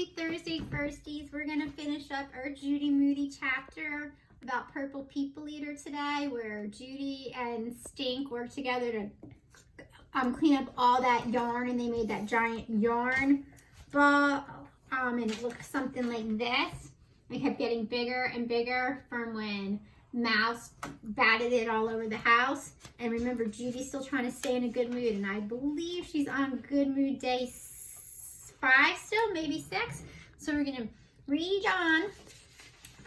Thursday firsties, we're going to finish up our Judy Moody chapter about Purple People Eater today, where Judy and Stink work together to clean up all that yarn, and they made that giant yarn ball, and it looked something like this. It kept getting bigger and bigger from when Mouse batted it all over the house. And remember, Judy's still trying to stay in a good mood, and I believe she's on good mood day 5 still, maybe 6. So we're gonna read on,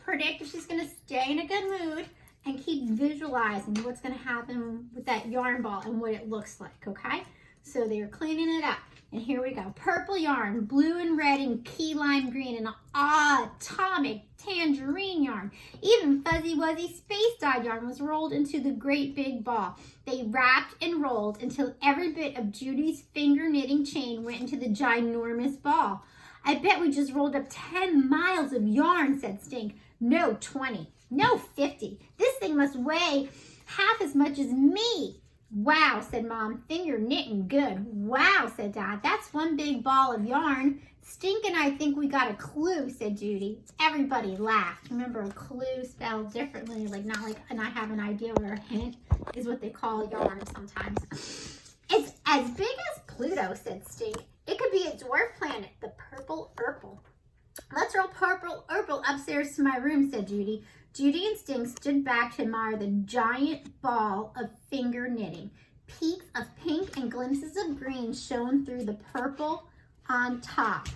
predict if she's gonna stay in a good mood, and keep visualizing what's gonna happen with that yarn ball and what it looks like, okay? So they're cleaning it up, and here we go. Purple yarn, blue and red and key lime green, and atomic tangerine yarn. Even fuzzy wuzzy space dyed yarn was rolled into the great big ball. They wrapped and rolled until every bit of Judy's finger knitting chain went into the ginormous ball. I bet we just rolled up 10 miles of yarn, said Stink. No, 20. No, 50. This thing must weigh half as much as me. Wow, said Mom. Finger knitting good. Wow, said Dad. That's one big ball of yarn. Stink and I think we got a clue, said Judy. Everybody laughed. Remember, a clue spelled differently, not like an I have an idea, or a hint is what they call yarn sometimes. It's as big as Pluto, said Stink. It could be a dwarf planet, the Purple Urple. Let's roll Purple Urple upstairs to my room, said Judy. Judy and Stink stood back to admire the giant ball of finger knitting. Peaks of pink and glimpses of green shone through the purple on top.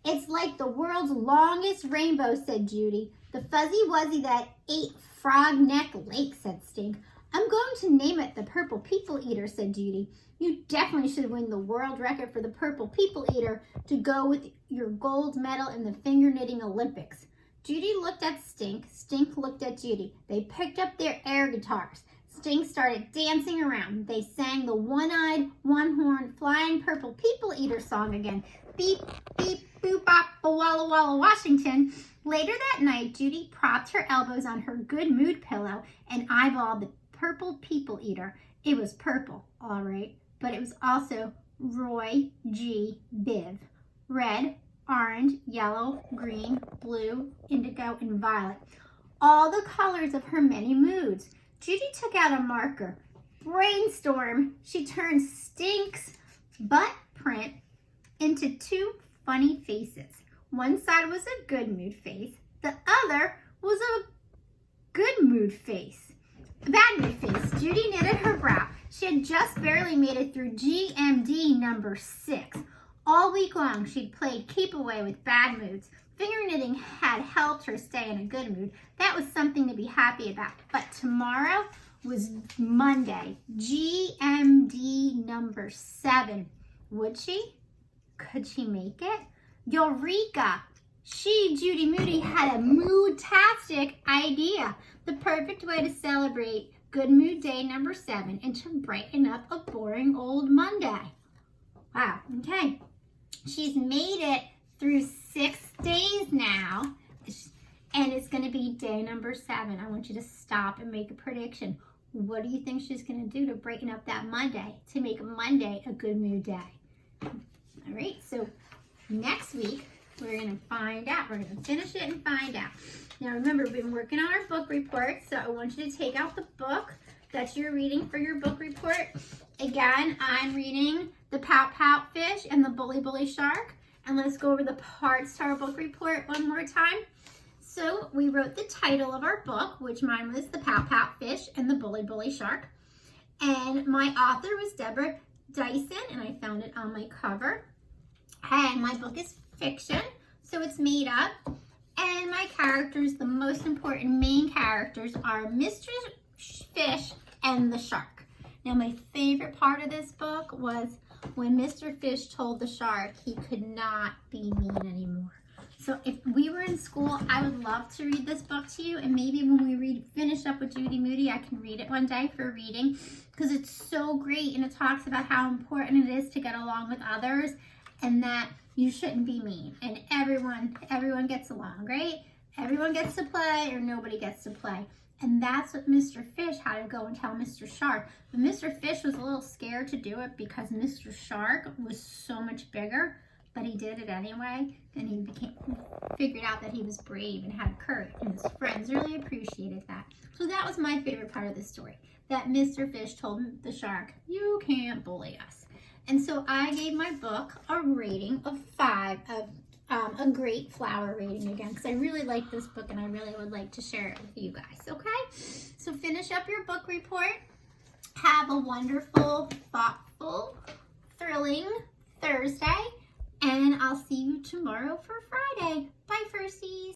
It's like the world's longest rainbow, said Judy. The fuzzy wuzzy that ate Frog Neck Lake, said Stink. I'm going to name it the Purple People Eater, said Judy. You definitely should win the world record for the Purple People Eater to go with your gold medal in the finger knitting Olympics. Judy looked at Stink. Stink looked at Judy. They picked up their air guitars. Stink started dancing around. They sang the one-eyed, one-horned, flying Purple People Eater song again. Beep, beep, boop, bop, walla, walla, Washington. Later that night, Judy propped her elbows on her good mood pillow and eyeballed the Purple People Eater. It was purple, all right, but it was also Roy G. Biv. Red, orange, yellow, green, blue, indigo, and violet. All the colors of her many moods. Judy took out a marker. Brainstorm. She turned Stink's butt print into 2 funny faces. One side was a good mood face. The other was a good mood face. A bad mood face. Judy knitted her brow. She had just barely made it through GMD number 6. All week long, she'd played keep away with bad moods. Finger knitting had helped her stay in a good mood. That was something to be happy about. But tomorrow was Monday, GMD number 7. Would she? Could she make it? Eureka! She, Judy Moody, had a mood-tastic idea. The perfect way to celebrate Good Mood Day number 7 and to brighten up a boring old Monday. Wow, okay. She's made it through 6 days now, and it's going to be day number 7. I want you to stop and make a prediction. What do you think she's going to do to brighten up that Monday, to make Monday a good mood day? All right, so next week, we're going to find out. We're going to finish it and find out. Now, remember, we've been working on our book report, so I want you to take out the book that you're reading for your book report. Again, I'm reading The Pout Pout Fish and the Bully Bully Shark. And let's go over the parts to our book report one more time. So we wrote the title of our book, which mine was The Pout Pout Fish and the Bully Bully Shark. And my author was Deborah Dyson, and I found it on my cover. And my book is fiction, so it's made up. And my characters, the most important main characters, are Mr. Fish and the shark. Now, my favorite part of this book was when Mr. Fish told the shark he could not be mean anymore. So if we were in school, I would love to read this book to you, and maybe when we finish up with Judy Moody, I can read it one day for reading, because it's so great, and it talks about how important it is to get along with others, and that you shouldn't be mean, and everyone gets along, right? Everyone gets to play, or nobody gets to play. And that's what Mr. Fish had to go and tell Mr. Shark. But Mr. Fish was a little scared to do it because Mr. Shark was so much bigger. but he did it anyway, and he figured out that he was brave and had courage, and his friends really appreciated that. So that was my favorite part of the story, that Mr. Fish told the shark, "You can't bully us." And so I gave my book a rating of 5, a great flower rating again, because I really like this book and I really would like to share it with you guys, okay? So finish up your book report. Have a wonderful, thoughtful, thrilling Thursday, and I'll see you tomorrow for Friday. Bye, Firsties.